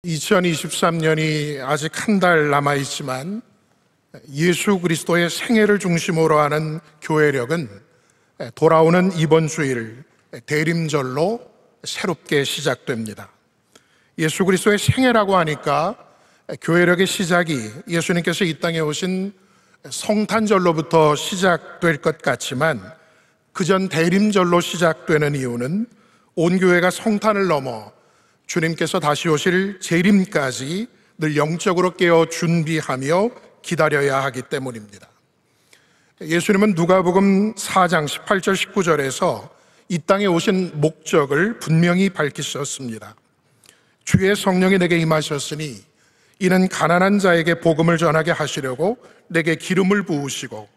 2023년이 아직 한 달 남아있지만 예수 그리스도의 생애를 중심으로 하는 교회력은 돌아오는 이번 주일 대림절로 새롭게 시작됩니다. 예수 그리스도의 생애라고 하니까 교회력의 시작이 예수님께서 이 땅에 오신 성탄절로부터 시작될 것 같지만 그전 대림절로 시작되는 이유는 온 교회가 성탄을 넘어 주님께서 다시 오실 재림까지 늘 영적으로 깨어 준비하며 기다려야 하기 때문입니다. 예수님은 누가복음 4장 18절 19절에서 이 땅에 오신 목적을 분명히 밝히셨습니다. 주의 성령이 내게 임하셨으니 이는 가난한 자에게 복음을 전하게 하시려고 내게 기름을 부으시고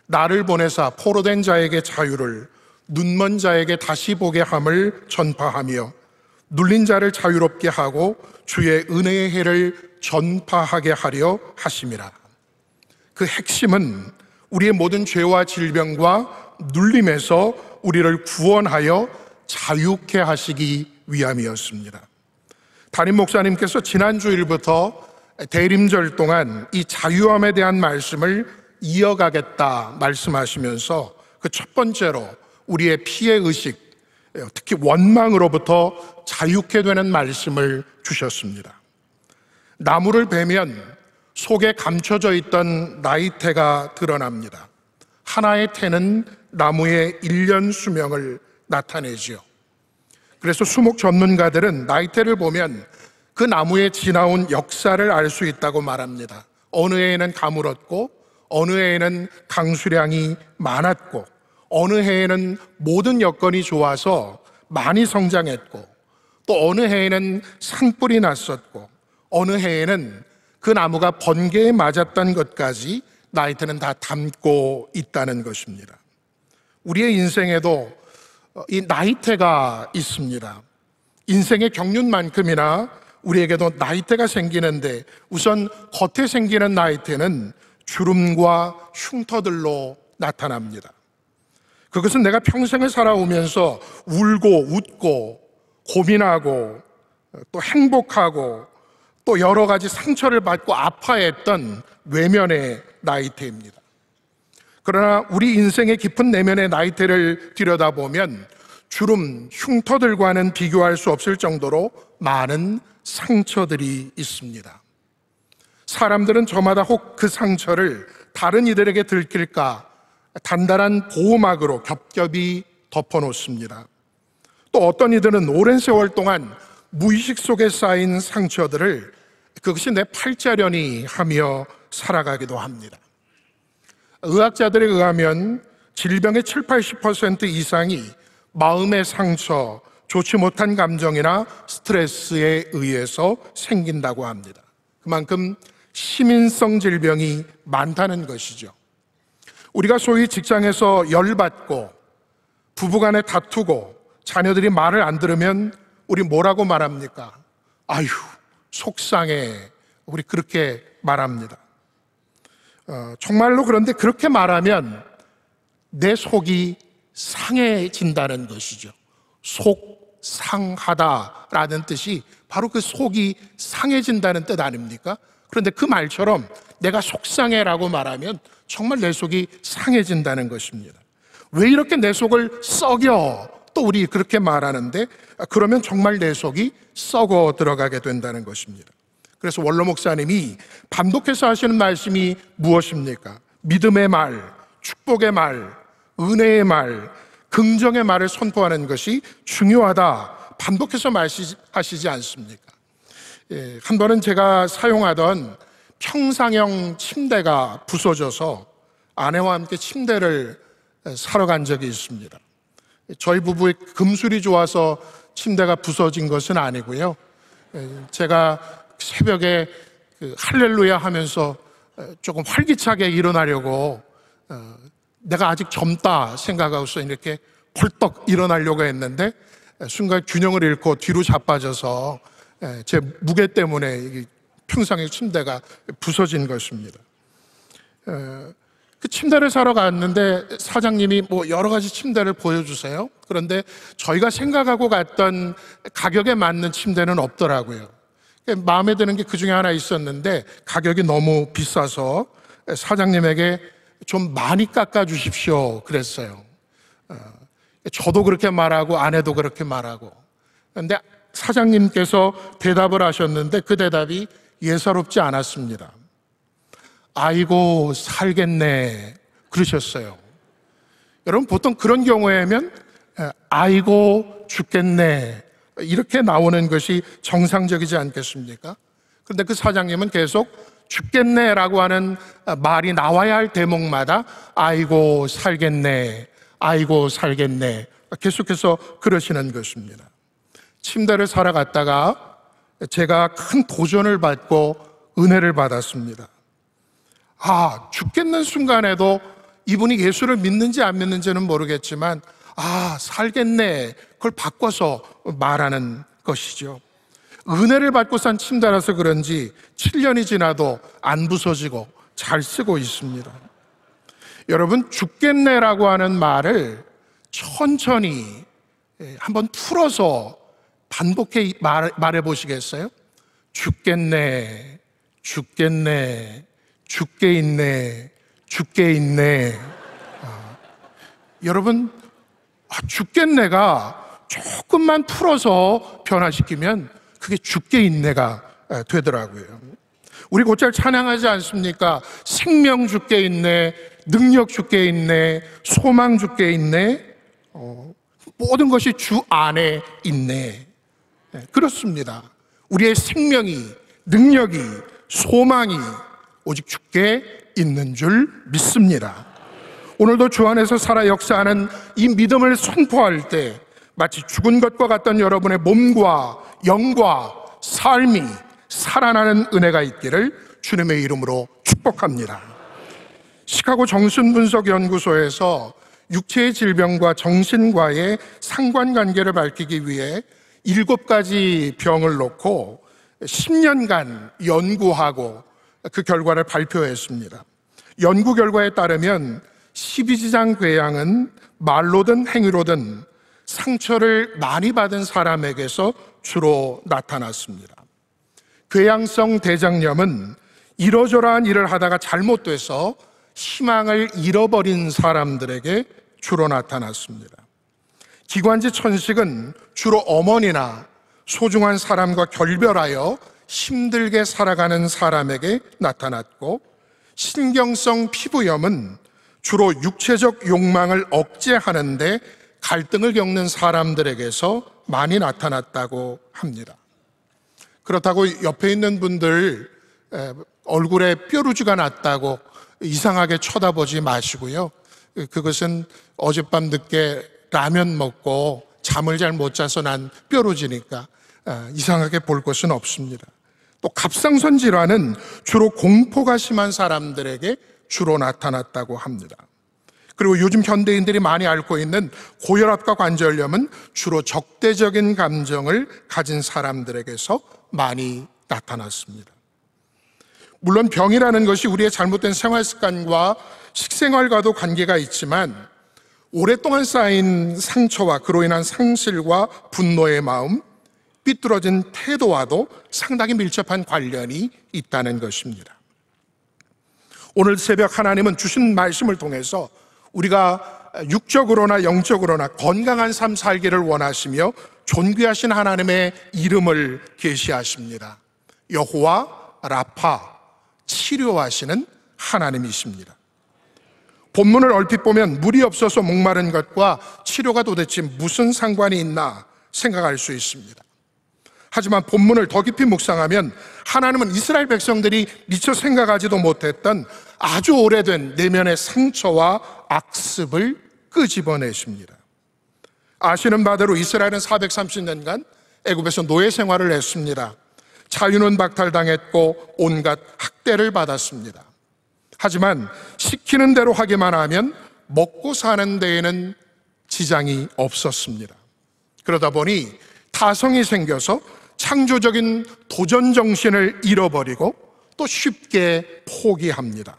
나를 보내사 포로된 자에게 자유를, 눈먼 자에게 다시 보게 함을 전파하며 눌린 자를 자유롭게 하고 주의 은혜의 해를 전파하게 하려 하심이라. 그 핵심은 우리의 모든 죄와 질병과 눌림에서 우리를 구원하여 자유케 하시기 위함이었습니다. 담임 목사님께서 지난 주일부터 대림절 동안 이 자유함에 대한 말씀을 이어가겠다 말씀하시면서 그 첫 번째로 우리의 피해의식, 특히 원망으로부터 자유케 되는 말씀을 주셨습니다. 나무를 베면 속에 감춰져 있던 나이테가 드러납니다. 하나의 태는 나무의 1년 수명을 나타내지요. 그래서 수목 전문가들은 나이테를 보면 그 나무에 지나온 역사를 알 수 있다고 말합니다. 어느 해에는 가물었고 어느 해에는 강수량이 많았고 어느 해에는 모든 여건이 좋아서 많이 성장했고 또 어느 해에는 산불이 났었고 어느 해에는 그 나무가 번개에 맞았던 것까지 나이테는 다 담고 있다는 것입니다. 우리의 인생에도 이 나이테가 있습니다. 인생의 경륜만큼이나 우리에게도 나이테가 생기는데 우선 겉에 생기는 나이테는 주름과 흉터들로 나타납니다. 그것은 내가 평생을 살아오면서 울고 웃고 고민하고 또 행복하고 또 여러 가지 상처를 받고 아파했던 외면의 나이테입니다. 그러나 우리 인생의 깊은 내면의 나이테를 들여다보면 주름, 흉터들과는 비교할 수 없을 정도로 많은 상처들이 있습니다. 사람들은 저마다 혹 그 상처를 다른 이들에게 들킬까 단단한 보호막으로 겹겹이 덮어놓습니다. 또 어떤 이들은 오랜 세월 동안 무의식 속에 쌓인 상처들을 그것이 내 팔자련이 하며 살아가기도 합니다. 의학자들에 의하면 질병의 70-80% 이상이 마음의 상처, 좋지 못한 감정이나 스트레스에 의해서 생긴다고 합니다. 그만큼 시민성 질병이 많다는 것이죠. 우리가 소위 직장에서 열받고 부부간에 다투고 자녀들이 말을 안 들으면 우리 뭐라고 말합니까? 아휴, 속상해. 우리 그렇게 말합니다. 정말로 그런데 그렇게 말하면 내 속이 상해진다는 것이죠. 속상하다라는 뜻이 바로 그 속이 상해진다는 뜻 아닙니까? 그런데 그 말처럼 내가 속상해라고 말하면 정말 내 속이 상해진다는 것입니다. 왜 이렇게 내 속을 썩여? 또 우리 그렇게 말하는데 그러면 정말 내 속이 썩어 들어가게 된다는 것입니다. 그래서 원로 목사님이 반복해서 하시는 말씀이 무엇입니까? 믿음의 말, 축복의 말, 은혜의 말, 긍정의 말을 선포하는 것이 중요하다 반복해서 말씀하시지 않습니까? 한 번은 제가 사용하던 평상형 침대가 부서져서 아내와 함께 침대를 사러 간 적이 있습니다. 저희 부부의 금술이 좋아서 침대가 부서진 것은 아니고요. 제가 새벽에 할렐루야 하면서 조금 활기차게 일어나려고 내가 아직 젊다 생각하고서 이렇게 벌떡 일어나려고 했는데 순간 균형을 잃고 뒤로 자빠져서 제 무게 때문에 평상의 침대가 부서진 것입니다. 그 침대를 사러 갔는데 사장님이 뭐 여러 가지 침대를 보여주세요. 그런데 저희가 생각하고 갔던 가격에 맞는 침대는 없더라고요. 마음에 드는 게 그 중에 하나 있었는데 가격이 너무 비싸서 사장님에게 좀 많이 깎아 주십시오 그랬어요. 저도 그렇게 말하고 아내도 그렇게 말하고. 그런데 사장님께서 대답을 하셨는데 그 대답이 예사롭지 않았습니다. 아이고 살겠네 그러셨어요. 여러분 보통 그런 경우에면 아이고 죽겠네 이렇게 나오는 것이 정상적이지 않겠습니까? 그런데 그 사장님은 계속 죽겠네라고 하는 말이 나와야 할 대목마다 아이고 살겠네, 아이고 살겠네 계속해서 그러시는 것입니다. 침대를 사러 갔다가 제가 큰 도전을 받고 은혜를 받았습니다. 죽겠는 순간에도 이분이 예수를 믿는지 안 믿는지는 모르겠지만 살겠네 그걸 바꿔서 말하는 것이죠. 은혜를 받고 산 침대라서 그런지 7년이 지나도 안 부서지고 잘 쓰고 있습니다. 여러분 죽겠네라고 하는 말을 천천히 한번 풀어서 반복해 말해 보시겠어요? 죽겠네, 죽겠네, 죽게 있네, 죽게 있네. 여러분 죽겠네가 조금만 풀어서 변화시키면 그게 죽게 있네가 되더라고요. 우리 곧잘 찬양하지 않습니까? 생명 죽게 있네, 능력 죽게 있네, 소망 죽게 있네, 모든 것이 주 안에 있네. 그렇습니다. 우리의 생명이, 능력이, 소망이 오직 주께 있는 줄 믿습니다. 오늘도 주 안에서 살아 역사하는 이 믿음을 선포할 때 마치 죽은 것과 같던 여러분의 몸과 영과 삶이 살아나는 은혜가 있기를 주님의 이름으로 축복합니다. 시카고 정신분석연구소에서 육체의 질병과 정신과의 상관관계를 밝히기 위해 7가지 병을 놓고 10년간 연구하고 그 결과를 발표했습니다. 연구 결과에 따르면 12지장 궤양은 말로든 행위로든 상처를 많이 받은 사람에게서 주로 나타났습니다. 궤양성 대장염은 이러저러한 일을 하다가 잘못돼서 희망을 잃어버린 사람들에게 주로 나타났습니다. 기관지 천식은 주로 어머니나 소중한 사람과 결별하여 힘들게 살아가는 사람에게 나타났고, 신경성 피부염은 주로 육체적 욕망을 억제하는데 갈등을 겪는 사람들에게서 많이 나타났다고 합니다. 그렇다고 옆에 있는 분들 얼굴에 뾰루지가 났다고 이상하게 쳐다보지 마시고요. 그것은 어젯밤 늦게 라면 먹고 잠을 잘 못 자서 난 뾰루지니까 이상하게 볼 것은 없습니다. 또 갑상선 질환은 주로 공포가 심한 사람들에게 주로 나타났다고 합니다. 그리고 요즘 현대인들이 많이 앓고 있는 고혈압과 관절염은 주로 적대적인 감정을 가진 사람들에게서 많이 나타났습니다. 물론 병이라는 것이 우리의 잘못된 생활 습관과 식생활과도 관계가 있지만 오랫동안 쌓인 상처와 그로 인한 상실과 분노의 마음, 삐뚤어진 태도와도 상당히 밀접한 관련이 있다는 것입니다. 오늘 새벽 하나님은 주신 말씀을 통해서 우리가 육적으로나 영적으로나 건강한 삶 살기를 원하시며 존귀하신 하나님의 이름을 계시하십니다. 여호와 라파, 치료하시는 하나님이십니다. 본문을 얼핏 보면 물이 없어서 목마른 것과 치료가 도대체 무슨 상관이 있나 생각할 수 있습니다. 하지만 본문을 더 깊이 묵상하면 하나님은 이스라엘 백성들이 미처 생각하지도 못했던 아주 오래된 내면의 상처와 악습을 끄집어내십니다. 아시는 바대로 이스라엘은 430년간 애굽에서 노예 생활을 했습니다. 자유는 박탈당했고 온갖 학대를 받았습니다. 하지만 시키는 대로 하기만 하면 먹고 사는 데에는 지장이 없었습니다. 그러다 보니 타성이 생겨서 창조적인 도전 정신을 잃어버리고 또 쉽게 포기합니다.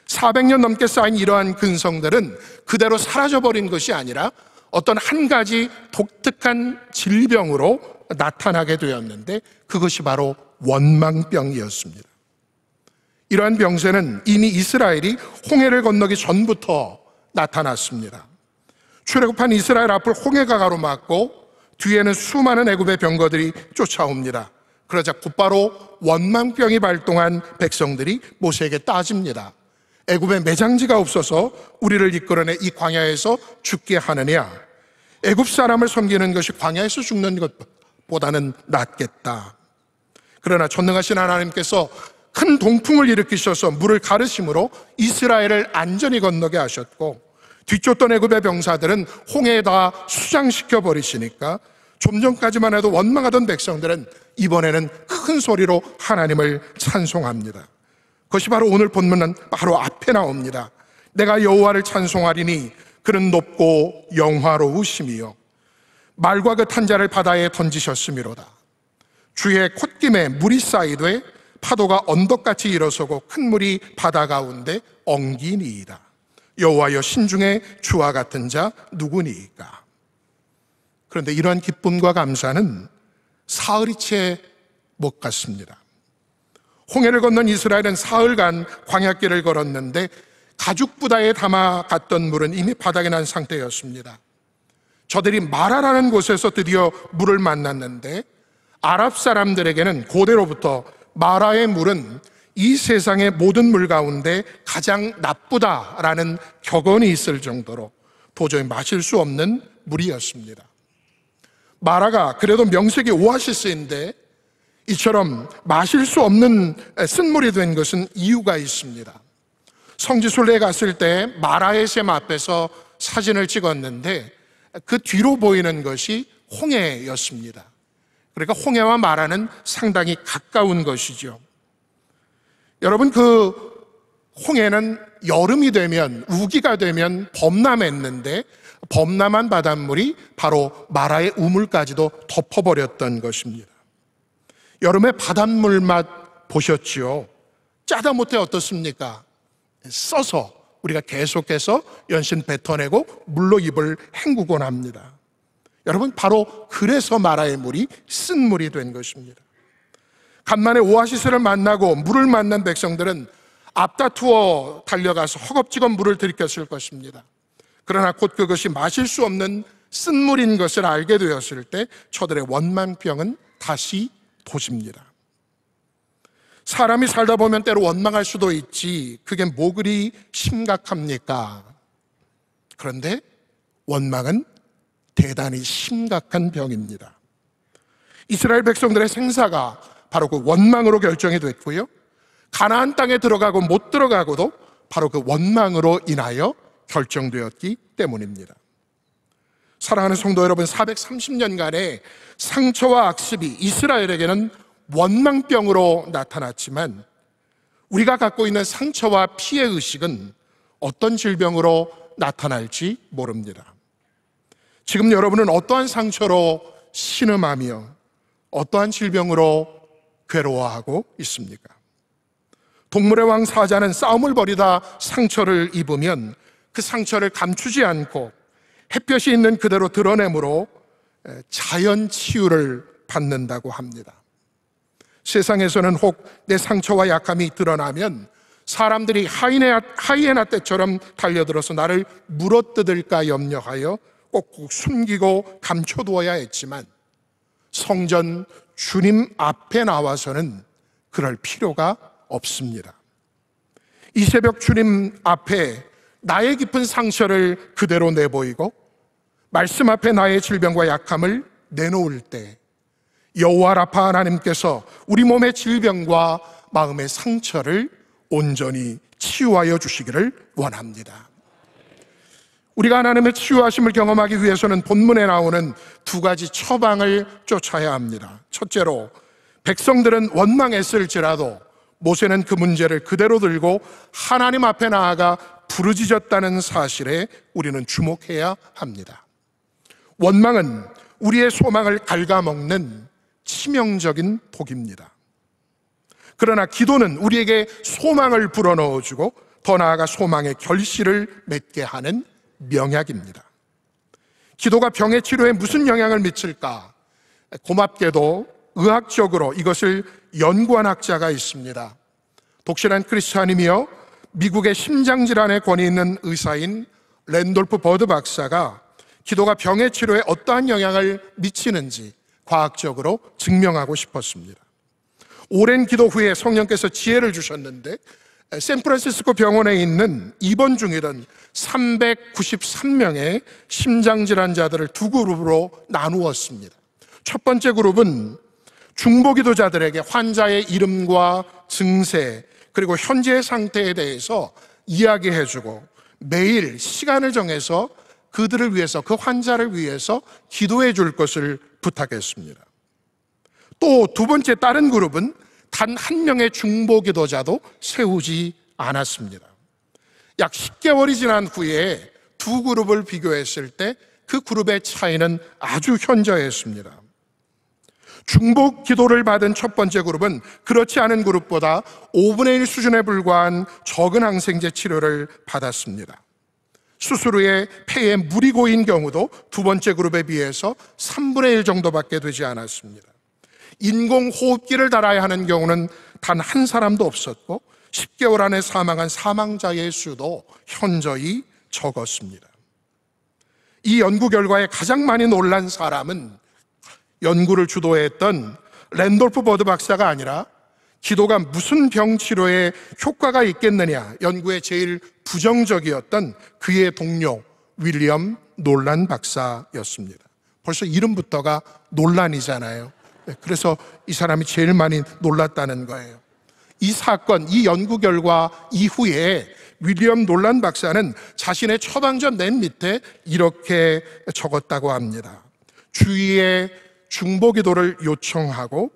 400년 넘게 쌓인 이러한 근성들은 그대로 사라져버린 것이 아니라 어떤 한 가지 독특한 질병으로 나타나게 되었는데 그것이 바로 원망병이었습니다. 이러한 병세는 이미 이스라엘이 홍해를 건너기 전부터 나타났습니다. 출애굽한 이스라엘 앞을 홍해가 가로막고 뒤에는 수많은 애굽의 병거들이 쫓아옵니다. 그러자 곧바로 원망병이 발동한 백성들이 모세에게 따집니다. 애굽에 매장지가 없어서 우리를 이끌어내 이 광야에서 죽게 하느냐? 애굽 사람을 섬기는 것이 광야에서 죽는 것보다는 낫겠다. 그러나 전능하신 하나님께서 큰 동풍을 일으키셔서 물을 가르심으로 이스라엘을 안전히 건너게 하셨고, 뒤쫓던 애굽의 병사들은 홍해에다 수장시켜 버리시니까 좀 전까지만 해도 원망하던 백성들은 이번에는 큰 소리로 하나님을 찬송합니다. 그것이 바로 오늘 본문은 바로 앞에 나옵니다. 내가 여호와를 찬송하리니 그는 높고 영화로우심이요 말과 그 탄자를 바다에 던지셨음이로다. 주의 콧김에 물이 쌓이되 파도가 언덕같이 일어서고 큰 물이 바다 가운데 엉기니이다. 여호와여 신중에 주와 같은 자 누구니이까? 그런데 이러한 기쁨과 감사는 사흘이 채 못 갔습니다. 홍해를 건넌 이스라엘은 사흘간 광야길을 걸었는데 가죽 부다에 담아 갔던 물은 이미 바닥에 난 상태였습니다. 저들이 마라라는 곳에서 드디어 물을 만났는데 아랍 사람들에게는 고대로부터 마라의 물은 이 세상의 모든 물 가운데 가장 나쁘다라는 격언이 있을 정도로 도저히 마실 수 없는 물이었습니다. 마라가 그래도 명색이 오아시스인데 이처럼 마실 수 없는 쓴물이 된 것은 이유가 있습니다. 성지순례에 갔을 때 마라의 샘 앞에서 사진을 찍었는데 그 뒤로 보이는 것이 홍해였습니다. 그러니까 홍해와 마라는 상당히 가까운 것이죠. 여러분, 그 홍해는 여름이 되면, 우기가 되면 범람했는데 범람한 바닷물이 바로 마라의 우물까지도 덮어버렸던 것입니다. 여름에 바닷물 맛 보셨지요? 짜다 못해 어떻습니까? 써서 우리가 계속해서 연신 뱉어내고 물로 입을 헹구곤 합니다. 여러분, 바로 그래서 마라의 물이 쓴 물이 된 것입니다. 간만에 오아시스를 만나고 물을 만난 백성들은 앞다투어 달려가서 허겁지겁 물을 들이켰을 것입니다. 그러나 곧 그것이 마실 수 없는 쓴물인 것을 알게 되었을 때 저들의 원망병은 다시 도집니다. 사람이 살다 보면 때로 원망할 수도 있지 그게 뭐 그리 심각합니까? 그런데 원망은 대단히 심각한 병입니다. 이스라엘 백성들의 생사가 바로 그 원망으로 결정이 됐고요, 가나안 땅에 들어가고 못 들어가고도 바로 그 원망으로 인하여 결정되었기 때문입니다. 사랑하는 성도 여러분, 430년간의 상처와 악습이 이스라엘에게는 원망병으로 나타났지만 우리가 갖고 있는 상처와 피해의식은 어떤 질병으로 나타날지 모릅니다. 지금 여러분은 어떠한 상처로 신음하며 어떠한 질병으로 괴로워하고 있습니까? 동물의 왕 사자는 싸움을 벌이다 상처를 입으면 그 상처를 감추지 않고 햇볕이 있는 그대로 드러내므로 자연 치유를 받는다고 합니다. 세상에서는 혹 내 상처와 약함이 드러나면 사람들이 하이에나 떼처럼 달려들어서 나를 물어뜯을까 염려하여 꼭꼭 숨기고 감춰두어야 했지만 성전 주님 앞에 나와서는 그럴 필요가 없습니다. 이 새벽 주님 앞에 나의 깊은 상처를 그대로 내보이고 말씀 앞에 나의 질병과 약함을 내놓을 때 여호와 라파 하나님께서 우리 몸의 질병과 마음의 상처를 온전히 치유하여 주시기를 원합니다. 우리가 하나님의 치유하심을 경험하기 위해서는 본문에 나오는 두 가지 처방을 쫓아야 합니다. 첫째로, 백성들은 원망했을지라도 모세는 그 문제를 그대로 들고 하나님 앞에 나아가 부르짖었다는 사실에 우리는 주목해야 합니다. 원망은 우리의 소망을 갉아먹는 치명적인 독입니다. 그러나 기도는 우리에게 소망을 불어넣어주고 더 나아가 소망의 결실을 맺게 하는 명약입니다. 기도가 병의 치료에 무슨 영향을 미칠까? 고맙게도 의학적으로 이것을 연구한 학자가 있습니다. 독실한 크리스찬이며 미국의 심장질환에 권위 있는 의사인 랜돌프 버드 박사가 기도가 병의 치료에 어떠한 영향을 미치는지 과학적으로 증명하고 싶었습니다. 오랜 기도 후에 성령께서 지혜를 주셨는데 샌프란시스코 병원에 있는 입원 중이던 393명의 심장질환자들을 두 그룹으로 나누었습니다. 첫 번째 그룹은 중보기도자들에게 환자의 이름과 증세 그리고 현재의 상태에 대해서 이야기해주고 매일 시간을 정해서 그들을 위해서, 그 환자를 위해서 기도해 줄 것을 부탁했습니다. 또 두 번째 다른 그룹은 단 한 명의 중보기도자도 세우지 않았습니다. 약 10개월이 지난 후에 두 그룹을 비교했을 때 그 그룹의 차이는 아주 현저했습니다. 중보 기도를 받은 첫 번째 그룹은 그렇지 않은 그룹보다 5분의 1 수준에 불과한 적은 항생제 치료를 받았습니다. 수술 후에 폐에 물이 고인 경우도 두 번째 그룹에 비해서 3분의 1 정도밖에 되지 않았습니다. 인공호흡기를 달아야 하는 경우는 단 한 사람도 없었고 10개월 안에 사망한 사망자의 수도 현저히 적었습니다. 이 연구 결과에 가장 많이 놀란 사람은 연구를 주도했던 랜돌프 버드 박사가 아니라 기도가 무슨 병 치료에 효과가 있겠느냐 연구에 제일 부정적이었던 그의 동료 윌리엄 놀란 박사였습니다. 벌써 이름부터가 논란이잖아요. 그래서 이 사람이 제일 많이 놀랐다는 거예요. 이 사건, 이 연구 결과 이후에 윌리엄 놀란 박사는 자신의 처방전 맨 밑에 이렇게 적었다고 합니다. 주위에 중보기도를 요청하고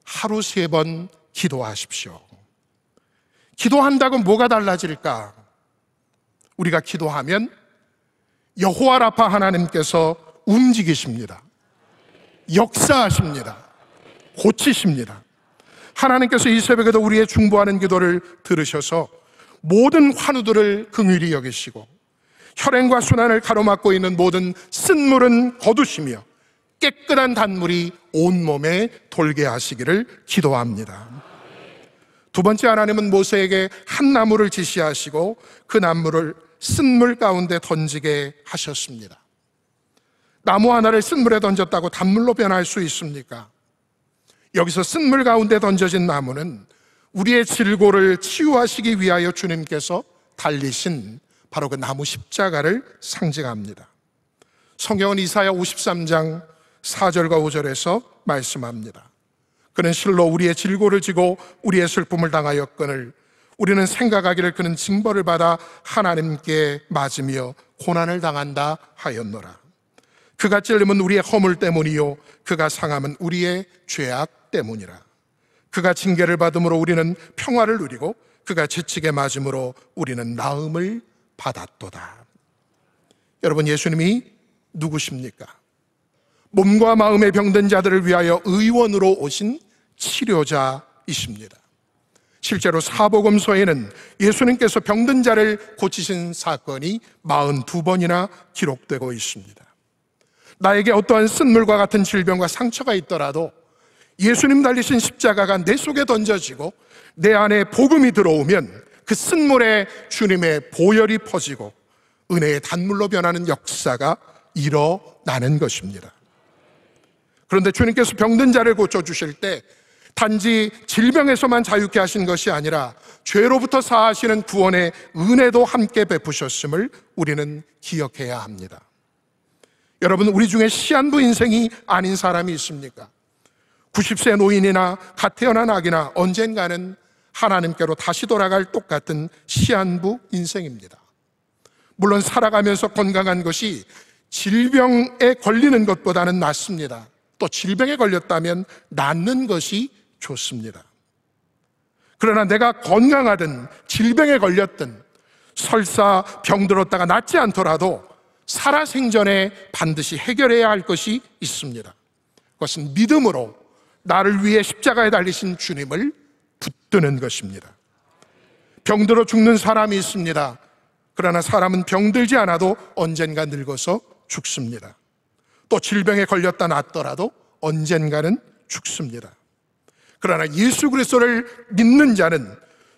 하루 3번 기도하십시오. 기도한다고 뭐가 달라질까? 우리가 기도하면 여호와 라파 하나님께서 움직이십니다. 역사하십니다. 고치십니다. 하나님께서 이 새벽에도 우리의 중보하는 기도를 들으셔서 모든 환우들을 긍휼히 여기시고 혈행과 순환을 가로막고 있는 모든 쓴물은 거두시며 깨끗한 단물이 온몸에 돌게 하시기를 기도합니다. 두 번째, 하나님은 모세에게 한 나무를 지시하시고 그 나무를 쓴물 가운데 던지게 하셨습니다. 나무 하나를 쓴물에 던졌다고 단물로 변할 수 있습니까? 여기서 쓴물 가운데 던져진 나무는 우리의 질고를 치유하시기 위하여 주님께서 달리신 바로 그 나무 십자가를 상징합니다. 성경은 이사야 53장 4절과 5절에서 말씀합니다. 그는 실로 우리의 질고를 지고 우리의 슬픔을 당하였거늘 우리는 생각하기를 그는 징벌을 받아 하나님께 맞으며 고난을 당한다 하였노라. 그가 찔림은 우리의 허물 때문이요 그가 상함은 우리의 죄악 때문이라. 그가 징계를 받음으로 우리는 평화를 누리고 그가 지치게 맞음으로 우리는 나음을 받았도다. 여러분, 예수님이 누구십니까? 몸과 마음의 병든 자들을 위하여 의원으로 오신 치료자이십니다. 실제로 사복음서에는 예수님께서 병든 자를 고치신 사건이 42번이나 기록되고 있습니다. 나에게 어떠한 쓴물과 같은 질병과 상처가 있더라도 예수님 달리신 십자가가 내 속에 던져지고 내 안에 복음이 들어오면 그 쓴물에 주님의 보혈이 퍼지고 은혜의 단물로 변하는 역사가 일어나는 것입니다. 그런데 주님께서 병든 자를 고쳐주실 때 단지 질병에서만 자유케 하신 것이 아니라 죄로부터 사하시는 구원의 은혜도 함께 베푸셨음을 우리는 기억해야 합니다. 여러분, 우리 중에 시한부 인생이 아닌 사람이 있습니까? 90세 노인이나 갓 태어난 아기나 언젠가는 하나님께로 다시 돌아갈 똑같은 시한부 인생입니다. 물론 살아가면서 건강한 것이 질병에 걸리는 것보다는 낫습니다. 또 질병에 걸렸다면 낫는 것이 좋습니다. 그러나 내가 건강하든 질병에 걸렸든 설사 병들었다가 낫지 않더라도 살아생전에 반드시 해결해야 할 것이 있습니다. 그것은 믿음으로 나를 위해 십자가에 달리신 주님을 붙드는 것입니다. 병들어 죽는 사람이 있습니다. 그러나 사람은 병들지 않아도 언젠가 늙어서 죽습니다. 또 질병에 걸렸다 낫더라도 언젠가는 죽습니다. 그러나 예수 그리스도를 믿는 자는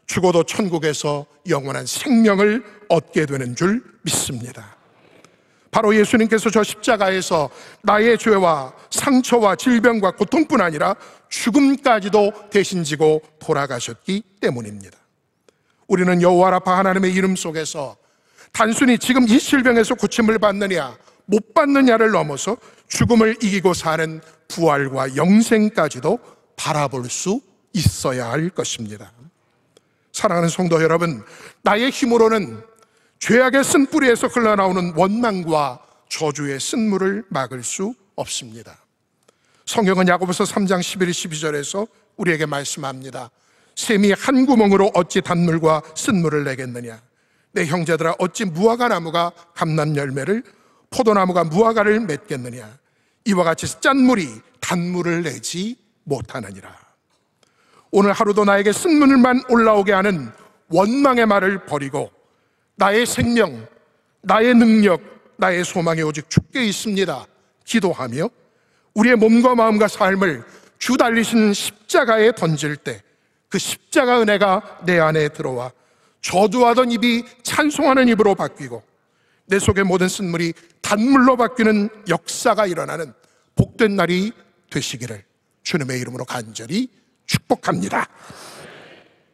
죽어도 천국에서 영원한 생명을 얻게 되는 줄 믿습니다. 바로 예수님께서 저 십자가에서 나의 죄와 상처와 질병과 고통뿐 아니라 죽음까지도 대신 지고 돌아가셨기 때문입니다. 우리는 여호와 라파 하나님의 이름 속에서 단순히 지금 이 질병에서 고침을 받느냐 못 받느냐를 넘어서 죽음을 이기고 사는 부활과 영생까지도 바라볼 수 있어야 할 것입니다. 사랑하는 성도 여러분, 나의 힘으로는 죄악의 쓴뿌리에서 흘러나오는 원망과 저주의 쓴물을 막을 수 없습니다. 성경은 야고보서 3장 11, 12절에서 우리에게 말씀합니다. 샘이 한 구멍으로 어찌 단물과 쓴물을 내겠느냐. 내 형제들아, 어찌 무화과 나무가 감람 열매를, 포도나무가 무화과를 맺겠느냐. 이와 같이 짠 물이 단물을 내지 못하느니라. 오늘 하루도 나에게 쓴물만 올라오게 하는 원망의 말을 버리고 나의 생명, 나의 능력, 나의 소망이 오직 주께 있습니다 기도하며 우리의 몸과 마음과 삶을 주 달리신 십자가에 던질 때 그 십자가 은혜가 내 안에 들어와 저주하던 입이 찬송하는 입으로 바뀌고 내 속의 모든 쓴물이 단물로 바뀌는 역사가 일어나는 복된 날이 되시기를 주님의 이름으로 간절히 축복합니다.